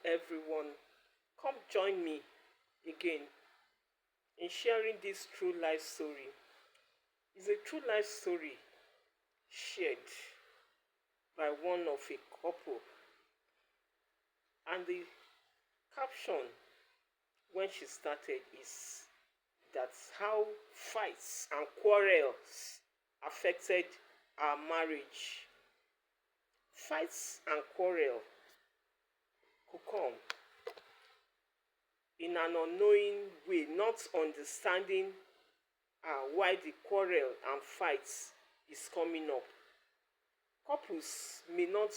everyone. Come join me again in sharing this true life story. It's a true life story shared by one of a couple, and the caption when she started is that's how fights and quarrels affected our marriage. Fights and quarrel could come in an unknowing way, not understanding why the quarrel and fights is coming up. Couples may not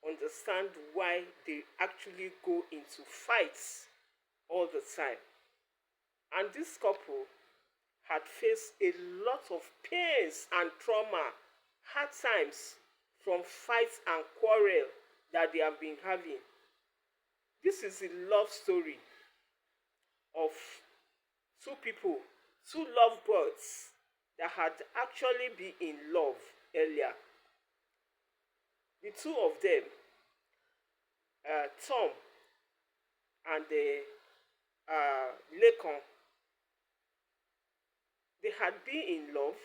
understand why they actually go into fights all the time. And this couple had faced a lot of pains and trauma, hard times from fights and quarrel that they have been having. This is a love story of two people, two lovebirds that had actually been in love earlier. The two of them, Tom and Lekon, they had been in love.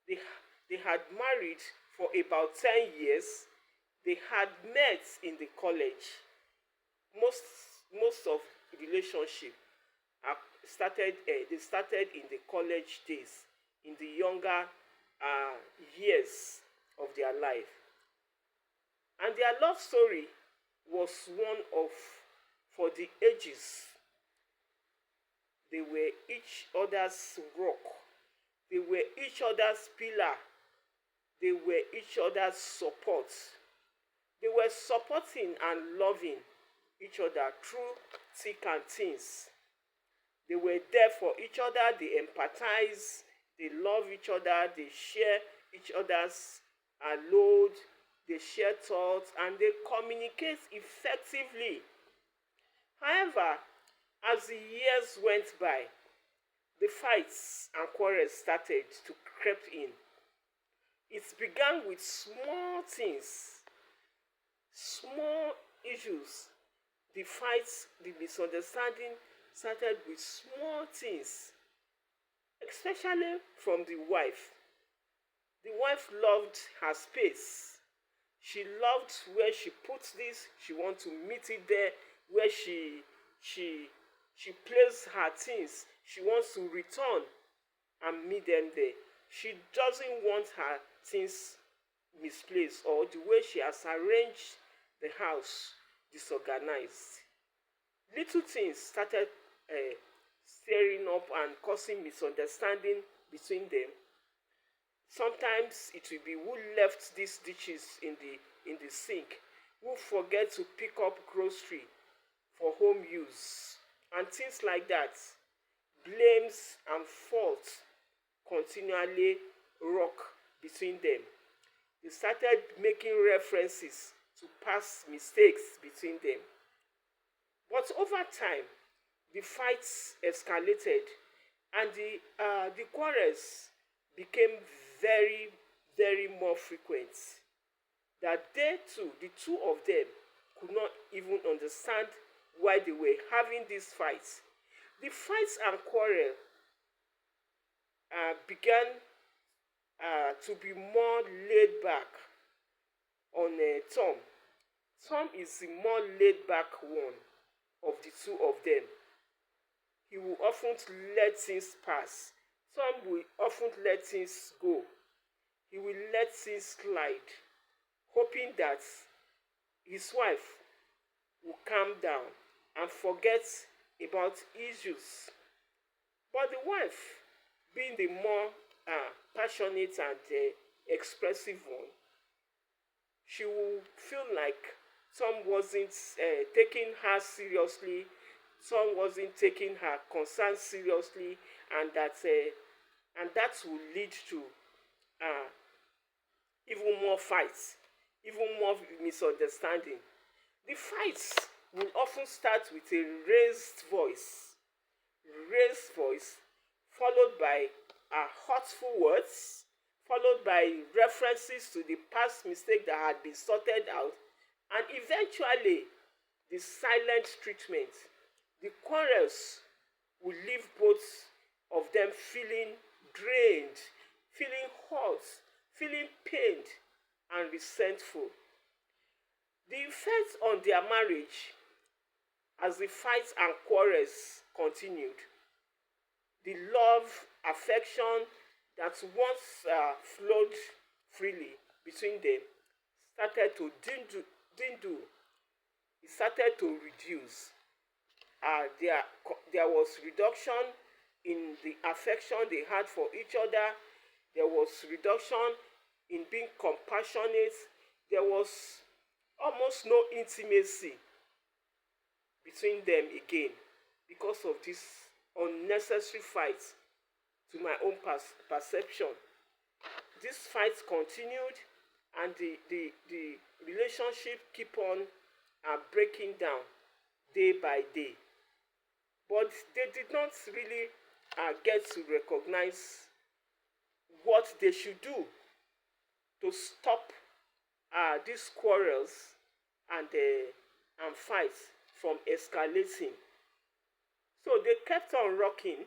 They, they had married for about 10 years. They had met in the college. Most, most of the relationship they started in the college days, in the younger years of their life. And their love story was one of, for the ages, they were each other's rock. They were each other's pillar. They were each other's support. They were supporting and loving each other through thick and thins. They were there for each other. They empathize. They love each other. They share each other's load. They share thoughts and they communicate effectively. However, as the years went by, the fights and quarrels started to creep in. It began with small things, small issues. The fights, the misunderstanding started with small things, especially from the wife. The wife loved her space. She loved where she puts this. She wants to meet it there. Where she places her things, she wants to return and meet them there. She doesn't want her things misplaced or the way she has arranged the house disorganized. Little things started stirring up and causing misunderstanding between them. Sometimes it will be who left these dishes in the sink, who forget to pick up grocery for home use, and things like that. Blames and faults continually rock between them. They started making references to past mistakes between them. But over time, the fights escalated and the quarrels became very, very more frequent. That they too, the two of them, could not even understand why they were having these fights. The fights and quarrel began to be more laid back on Tom. Tom is the more laid back one of the two of them. He will often let things pass. Tom will often let things go. He will let things slide, hoping that his wife will calm down and forget about issues. But the wife, being the more passionate and expressive one, she will feel like Tom wasn't taking her seriously, Tom wasn't taking her concerns seriously, and that will lead to even more fights, even more misunderstanding. The fights will often start with a raised voice, followed by hurtful words, followed by references to the past mistake that had been sorted out, and eventually the silent treatment. The quarrels will leave both of them feeling drained, feeling hurt, feeling pained, and resentful. The effect on their marriage as the fights and quarrels continued, the love, affection that once flowed freely between them started to dwindle. It started to reduce. There was reduction in the affection they had for each other. There was reduction in being compassionate. There was almost no intimacy between them again because of this unnecessary fight, to my own perception. This fight continued, and the relationship keep on breaking down day by day. But they did not really get to recognize what they should do to stop these quarrels and fights from escalating. So they kept on rocking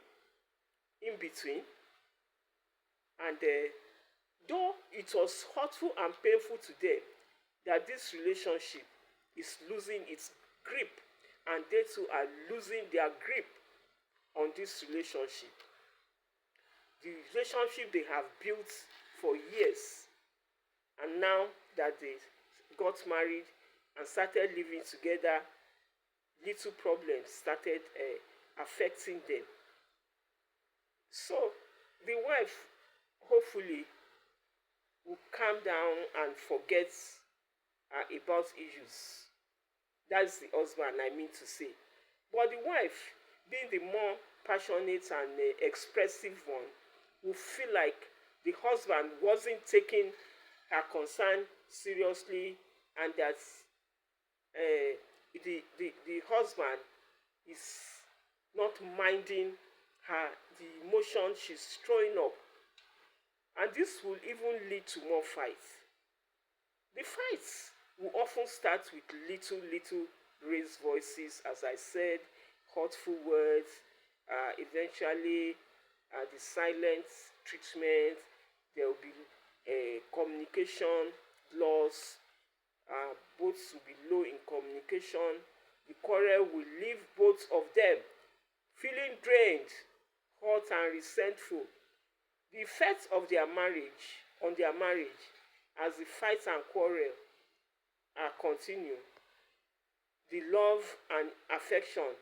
in between, and though it was hurtful and painful to them that this relationship is losing its grip, and they too are losing their grip on this relationship. The relationship they have built for years, and now that they got married and started living together, little problems started affecting them. So the wife hopefully will calm down and forget about issues. That's the husband, I mean to say. But the wife, being the more passionate and expressive one, will feel like the husband wasn't taking her concern seriously, and that the husband is not minding her, the emotion she's throwing up. And this will even lead to more fights. The fights will often start with little raised voices, as I said, hurtful words, eventually the silent treatment. There will be communication loss. Both will be low in communication. The quarrel will leave both of them feeling drained, hurt, and resentful. The effects of their marriage on their marriage, as the fights and quarrel continue, the love and affection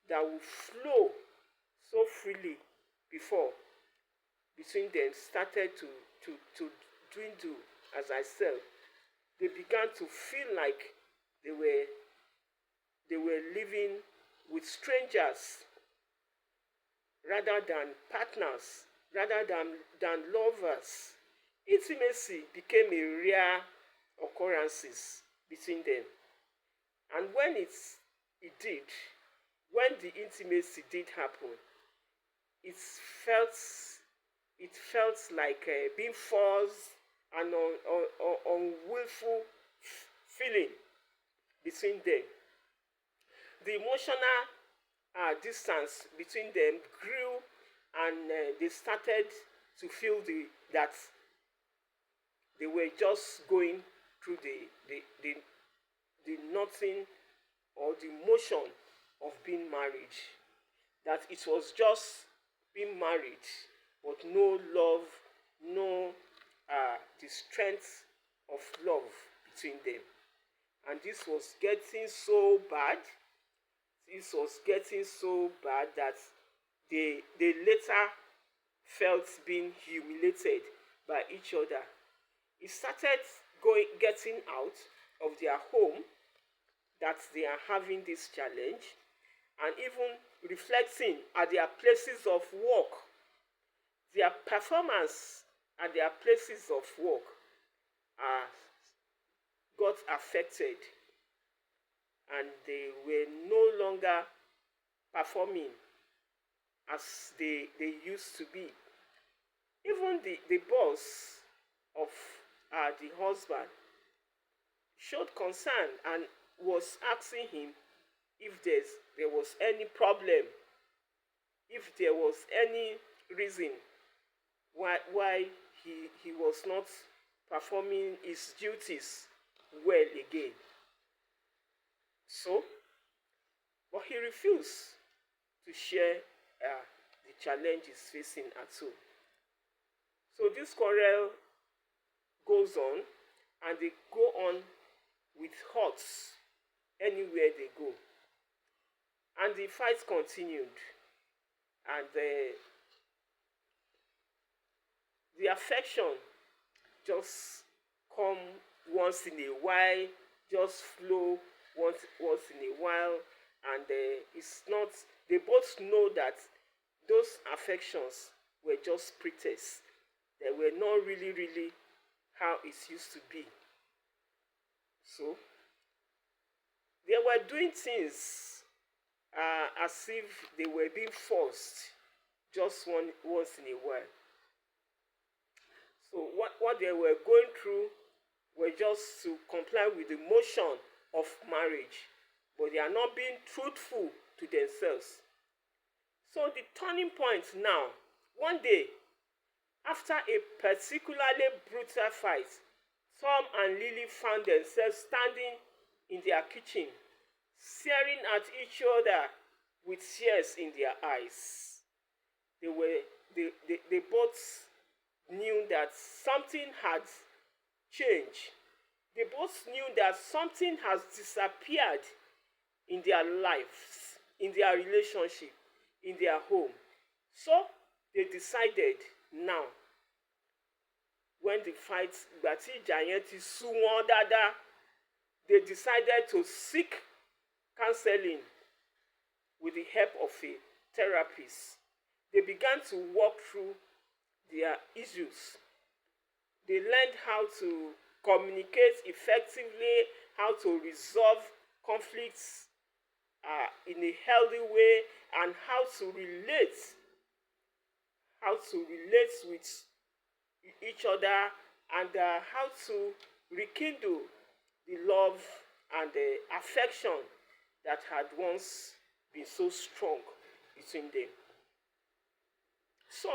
that will flow so freely before between them started to dwindle. As I said, they began to feel like they were they were living with strangers rather than partners, rather than lovers. Intimacy became a rare occurrences between them. And it did, when the intimacy did happen, it felt it felt like being forced and unwillful feeling between them. The emotional distance between them grew, and they started to feel that they were just going through the nothing or the motion of being married. That it was just being married, but no love, no the strength of love between them. And this was getting so bad. This was getting so bad that they later felt being humiliated by each other. It started getting out of their home that they are having this challenge, and even reflecting at their places of work. Their performance at their places of work uh, got affected, and they were no longer performing as they used to be. Even the boss of the husband showed concern and was asking him if there was any problem, if there was any reason why he was not performing his duties well again. So, but he refused to share the challenges facing at home. So this quarrel goes on, and they go on with huts anywhere they go. And the fight continued, and the affection just come once in a while, just flow once in a while, and it's not. They both know that those affections were just pretense. They were not really how it used to be. So they were doing things as if they were being forced just once in a while. So what they were going through were just to comply with the motion of marriage, but they are not being truthful to themselves. So the turning point now, one day, after a particularly brutal fight, Tom and Lily found themselves standing in their kitchen, staring at each other with tears in their eyes. They both knew that something had changed. They both knew that something has disappeared in their lives, in their relationship, in their home. So they decided now, when the fight ìgbà tí ìjà yẹn ti sú wọn dáadáa, they decided to seek counseling with the help of a therapist. They began to walk through their issues. They learned how to communicate effectively, how to resolve conflicts in a healthy way, and how to relate with each other, and how to rekindle the love and the affection that had once been so strong between them. So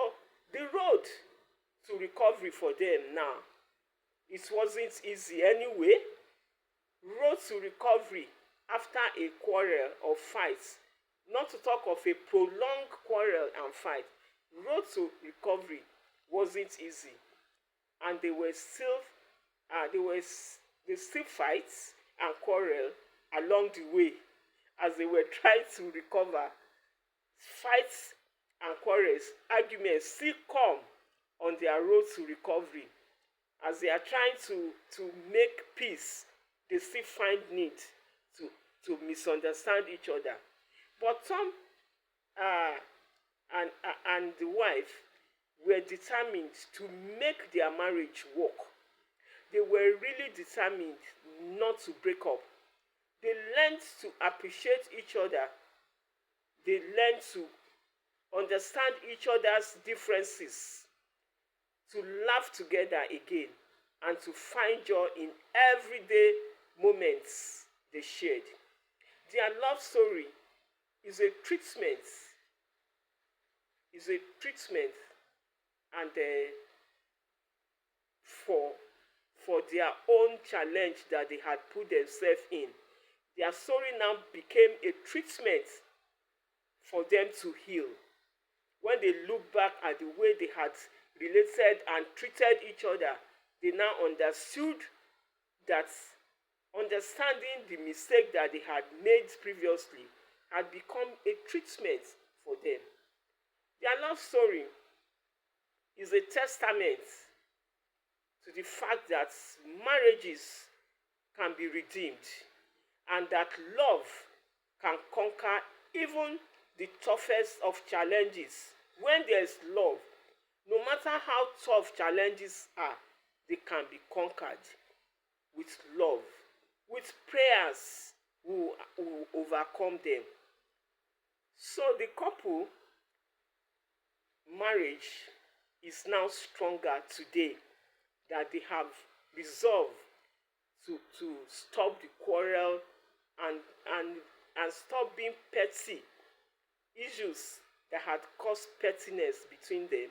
the road to recovery for them now, it wasn't easy anyway. Road to recovery after a quarrel or fight, not to talk of a prolonged quarrel and fight, road to recovery wasn't easy, and they still fight and quarrel along the way as they were trying to recover. Fights and quarrels, arguments still come on their road to recovery. As they are trying to make peace, they still find need to misunderstand each other. But Tom and the wife were determined to make their marriage work. They were really determined not to break up. They learned to appreciate each other. They learned to understand each other's differences, to laugh together again, and to find joy in everyday moments they shared. Their love story is a treatment, and for their own challenge that they had put themselves in. Their story now became a treatment for them to heal. When they look back at the way they had related and treated each other, they now understood that understanding the mistake that they had made previously had become a treatment for them. Their love story is a testament to the fact that marriages can be redeemed, and that love can conquer even the toughest of challenges. When there is love, no matter how tough challenges are, they can be conquered with love. With prayers, we will overcome them. So the couple marriage is now stronger today, that they have resolved to stop the quarrel and and stop being petty. Issues that had caused pettiness between them,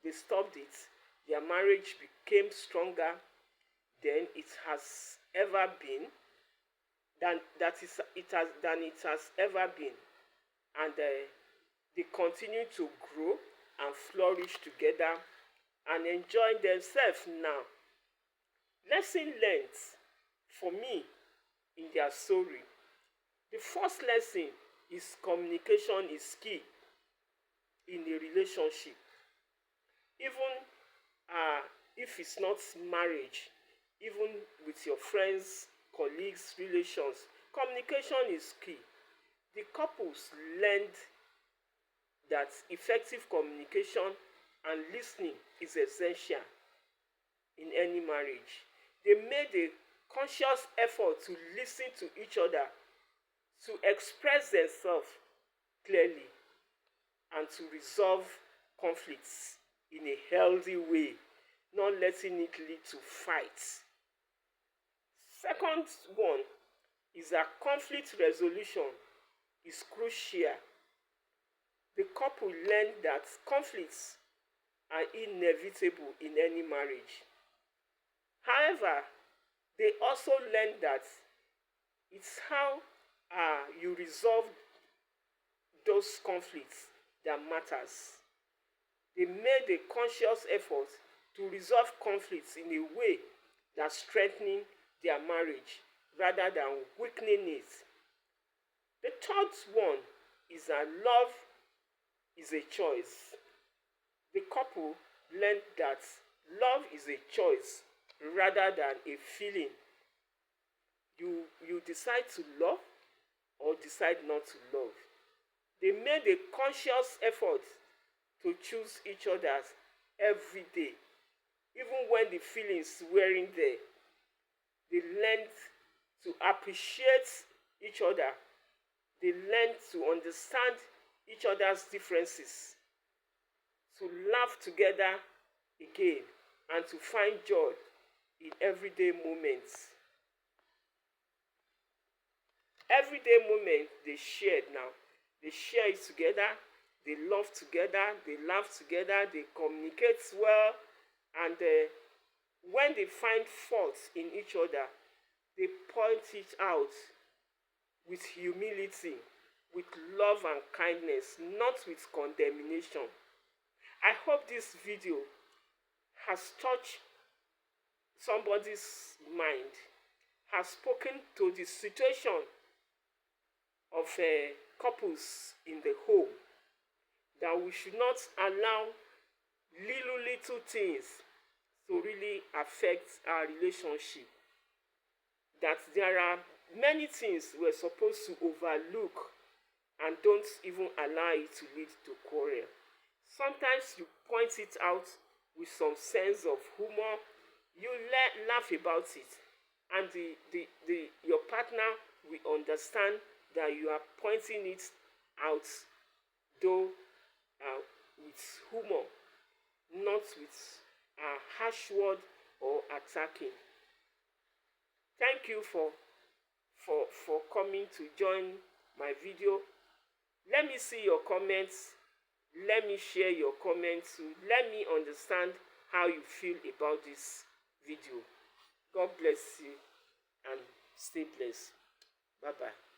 they stopped it. Their marriage became stronger than it has ever been, than it has ever been, and they continue to grow and flourish together and enjoy themselves now. Lesson learned for me in their story. The first lesson is communication is key in a relationship. Even if it's not marriage, even with your friends, colleagues, relations, communication is key. The couples learned that effective communication and listening is essential in any marriage. They made a conscious effort to listen to each other, to express themselves clearly, and to resolve conflicts in a healthy way, not letting it lead to fights. Second one is that conflict resolution is crucial. The couple learned that conflicts are inevitable in any marriage. However, they also learned that it's how you resolve those conflicts that matters. They made a conscious effort to resolve conflicts in a way that strengthening their marriage rather than weakening it. The third one is that love is a choice. The couple learned that love is a choice rather than a feeling. You decide to love or decide not to love. They made a conscious effort to choose each other every day, even when the feelings weren't there. They learned to appreciate each other. They learned to understand each other's differences, to laugh together again, and to find joy in everyday moments. Everyday moment they shared now. They share it together, they love together, they laugh together, they communicate well, and when they find faults in each other, they point it out with humility, with love and kindness, not with condemnation. I hope this video has touched somebody's mind, has spoken to the situation of couples in the home, that we should not allow little things to really affect our relationship. That there are many things we're supposed to overlook and don't even allow it to lead to quarrel. Sometimes you point it out with some sense of humor, you laugh about it, and your partner will understand that you are pointing it out, though with humor, not with harsh word or attacking. Thank you for coming to join my video. Let me see your comments. Let me share your comments. Let me understand how you feel about this video. God bless you and stay blessed. Bye bye.